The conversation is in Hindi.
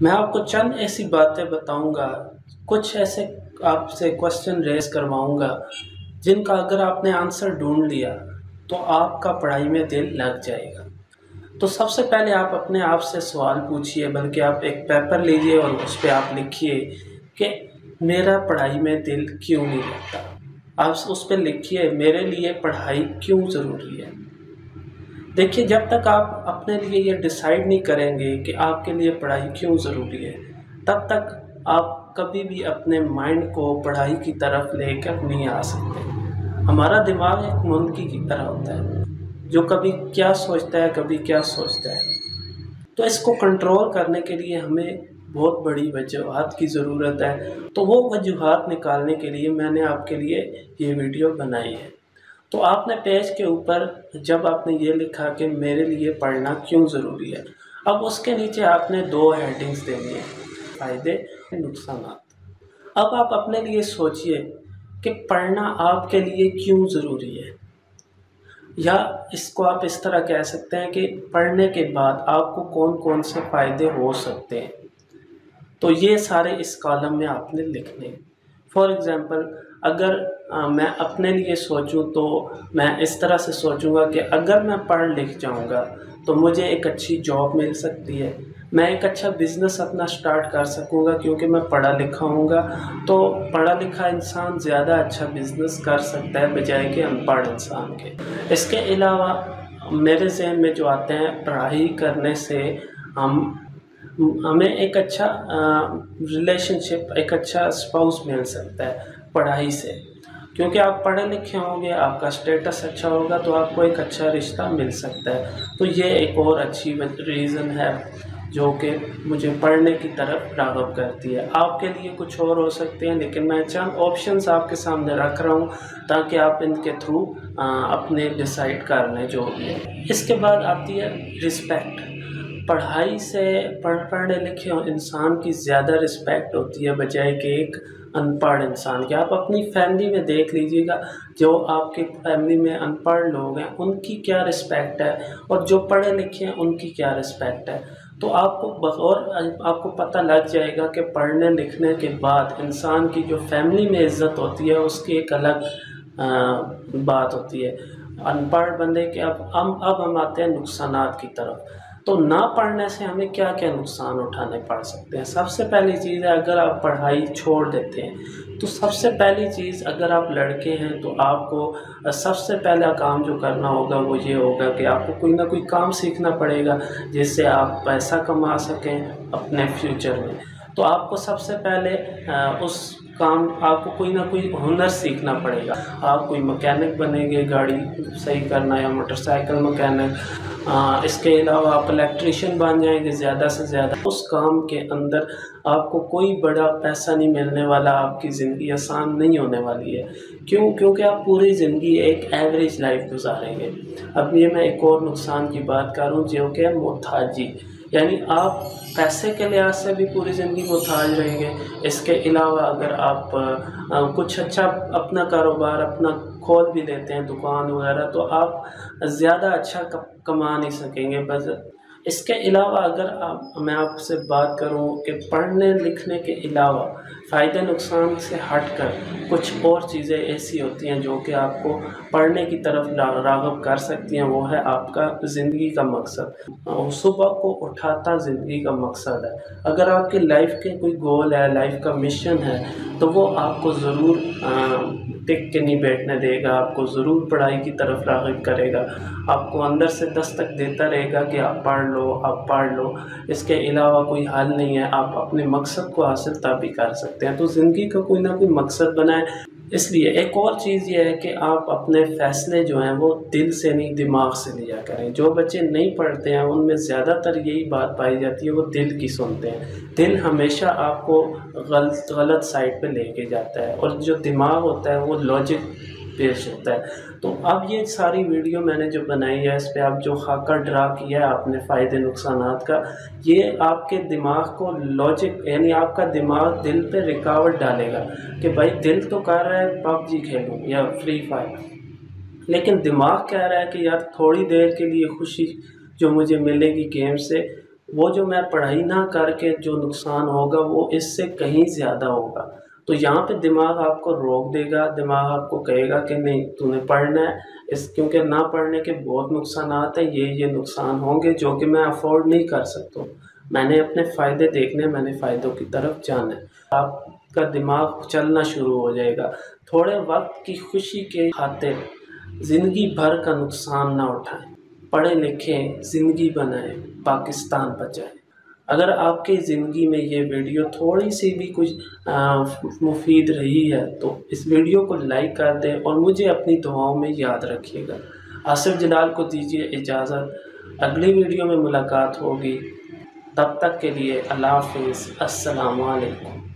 मैं आपको चंद ऐसी बातें बताऊंगा, कुछ ऐसे आपसे क्वेश्चन रेज करवाऊंगा जिनका अगर आपने आंसर ढूंढ लिया तो आपका पढ़ाई में दिल लग जाएगा। तो सबसे पहले आप अपने आप से सवाल पूछिए, बल्कि आप एक पेपर लीजिए और उस पर आप लिखिए कि मेरा पढ़ाई में दिल क्यों नहीं लगता। आप उस पर लिखिए मेरे लिए पढ़ाई क्यों ज़रूरी है। देखिए, जब तक आप अपने लिए ये डिसाइड नहीं करेंगे कि आपके लिए पढ़ाई क्यों ज़रूरी है, तब तक आप कभी भी अपने माइंड को पढ़ाई की तरफ लेकर नहीं आ सकते। हमारा दिमाग एक मुल्की की तरह होता है, जो कभी क्या सोचता है कभी क्या सोचता है। तो इसको कंट्रोल करने के लिए हमें बहुत बड़ी वजूहात की ज़रूरत है। तो वो वजूहात निकालने के लिए मैंने आपके लिए ये वीडियो बनाई है। तो आपने पेज के ऊपर जब आपने ये लिखा कि मेरे लिए पढ़ना क्यों ज़रूरी है, अब उसके नीचे आपने दो हेडिंग्स देनी है, फ़ायदे नुकसान। अब आप अपने लिए सोचिए कि पढ़ना आपके लिए क्यों ज़रूरी है, या इसको आप इस तरह कह सकते हैं कि पढ़ने के बाद आपको कौन कौन से फ़ायदे हो सकते हैं। तो ये सारे इस कॉलम में आपने लिखने हैं। फॉर एग्ज़ाम्पल, अगर मैं अपने लिए सोचूं तो मैं इस तरह से सोचूंगा कि अगर मैं पढ़ लिख जाऊंगा तो मुझे एक अच्छी जॉब मिल सकती है, मैं एक अच्छा बिज़नेस अपना स्टार्ट कर सकूंगा क्योंकि मैं पढ़ा लिखा हूँगा। तो पढ़ा लिखा इंसान ज़्यादा अच्छा बिज़नेस कर सकता है बजाय कि अनपढ़ इंसान के। इसके अलावा मेरे ज़हन में जो आते हैं, पढ़ाई करने से हमें एक अच्छा रिलेशनशिप, एक अच्छा स्पाउस मिल सकता है पढ़ाई से। क्योंकि आप पढ़े लिखे होंगे, आपका स्टेटस अच्छा होगा तो आपको एक अच्छा रिश्ता मिल सकता है। तो ये एक और अच्छी रीज़न है जो कि मुझे पढ़ने की तरफ राग़ब करती है। आपके लिए कुछ और हो सकते हैं, लेकिन मैं चंद ऑप्शंस आपके सामने रख रहा हूँ ताकि आप इनके थ्रू अपने डिसाइड कर लें जो भी है। इसके बाद आती है रिस्पेक्ट। पढ़ाई से पढ़े लिखे इंसान की ज़्यादा रिस्पेक्ट होती है बजाय कि एक अनपढ़ इंसान की। आप अपनी फैमिली में देख लीजिएगा, जो आपके फैमिली में अनपढ़ लोग हैं उनकी क्या रिस्पेक्ट है और जो पढ़े लिखे हैं उनकी क्या रिस्पेक्ट है। तो आपको पता लग जाएगा कि पढ़ने लिखने के बाद इंसान की जो फैमिली में इज़्ज़त होती है उसकी एक अलग बात होती है। अनपढ़ बंदे के अब हम आते हैं नुकसानात की तरफ। तो ना पढ़ने से हमें क्या क्या नुकसान उठाने पड़ सकते हैं। सबसे पहली चीज़ है, अगर आप पढ़ाई छोड़ देते हैं तो सबसे पहली चीज़, अगर आप लड़के हैं तो आपको सबसे पहला काम जो करना होगा वो ये होगा कि आपको कोई ना कोई काम सीखना पड़ेगा जिससे आप पैसा कमा सकें अपने फ्यूचर में। तो आपको सबसे पहले उस काम आपको कोई ना कोई हुनर सीखना पड़ेगा। आप कोई मैकेनिक बनेंगे, गाड़ी सही करना, या मोटरसाइकिल मैकेनिक। इसके अलावा आप इलेक्ट्रीशियन बन जाएंगे ज़्यादा से ज़्यादा। उस काम के अंदर आपको कोई बड़ा पैसा नहीं मिलने वाला, आपकी ज़िंदगी आसान नहीं होने वाली है। क्यों? क्योंकि आप पूरी ज़िंदगी एक एवरेज लाइफ गुजारेंगे। अब ये मैं एक और नुकसान की बात करूँ जो कि है मोहताजी, यानी आप पैसे के लिहाज से भी पूरी ज़िंदगी मुहताज रहेंगे। इसके अलावा अगर आप कुछ अच्छा अपना कारोबार अपना खोल भी लेते हैं, दुकान वगैरह, तो आप ज़्यादा अच्छा कमा नहीं सकेंगे। बस इसके अलावा अगर मैं आपसे बात करूं कि पढ़ने लिखने के अलावा फ़ायदे नुकसान से हटकर कुछ और चीज़ें ऐसी होती हैं जो कि आपको पढ़ने की तरफ राग़ब कर सकती हैं, वो है आपका ज़िंदगी का मकसद। सुबह को उठाता ज़िंदगी का मकसद है। अगर आपकी लाइफ के कोई गोल है, लाइफ का मिशन है, तो वो आपको ज़रूर टिक के नहीं बैठने देगा, आपको ज़रूर पढ़ाई की तरफ राग़िब करेगा, आपको अंदर से दस्तक देता रहेगा कि आप पढ़ लो, आप पढ़ लो। इसके अलावा कोई हल नहीं है, आप अपने मकसद को हासिल तभी कर सकते हैं। तो ज़िंदगी का कोई ना कोई मकसद बनाएं। इसलिए एक और चीज़ ये है कि आप अपने फ़ैसले जो हैं वो दिल से नहीं दिमाग से लिया करें। जो बच्चे नहीं पढ़ते हैं उनमें ज़्यादातर यही बात पाई जाती है, वो दिल की सुनते हैं। दिल हमेशा आपको गलत साइड पे लेके जाता है, और जो दिमाग होता है वो लॉजिक पेश होता है। तो अब ये सारी वीडियो मैंने जो बनाई है, इस पे आप जो खाका ड्रा किया है आपने फ़ायदे नुकसानात का, ये आपके दिमाग को लॉजिक, यानी आपका दिमाग दिल पे रुकावट डालेगा कि भाई दिल तो कर रहा है पबजी खेलूँ या फ्री फायर, लेकिन दिमाग कह रहा है कि यार थोड़ी देर के लिए खुशी जो मुझे मिलेगी गेम से वो जो मैं पढ़ाई ना करके जो नुकसान होगा वो इससे कहीं ज़्यादा होगा। तो यहाँ पे दिमाग आपको रोक देगा, दिमाग आपको कहेगा कि नहीं तूने पढ़ना है, क्योंकि ना पढ़ने के बहुत नुकसानात हैं, ये नुकसान होंगे जो कि मैं अफोर्ड नहीं कर सकता। मैंने अपने फ़ायदे देखने, मैंने फ़ायदों की तरफ जाना है। आपका दिमाग चलना शुरू हो जाएगा। थोड़े वक्त की खुशी के खातिर ज़िंदगी भर का नुकसान ना उठाएं। पढ़े लिखें, ज़िंदगी बनाएं, पाकिस्तान बचाएं। अगर आपकी ज़िंदगी में ये वीडियो थोड़ी सी भी कुछ मुफीद रही है तो इस वीडियो को लाइक कर दें और मुझे अपनी दुआओं में याद रखिएगा। आसिफ जलाल को दीजिए इजाज़त, अगली वीडियो में मुलाकात होगी। तब तक के लिए अल्लाह हाफ़िज़, अस्सलामु अलैकुम।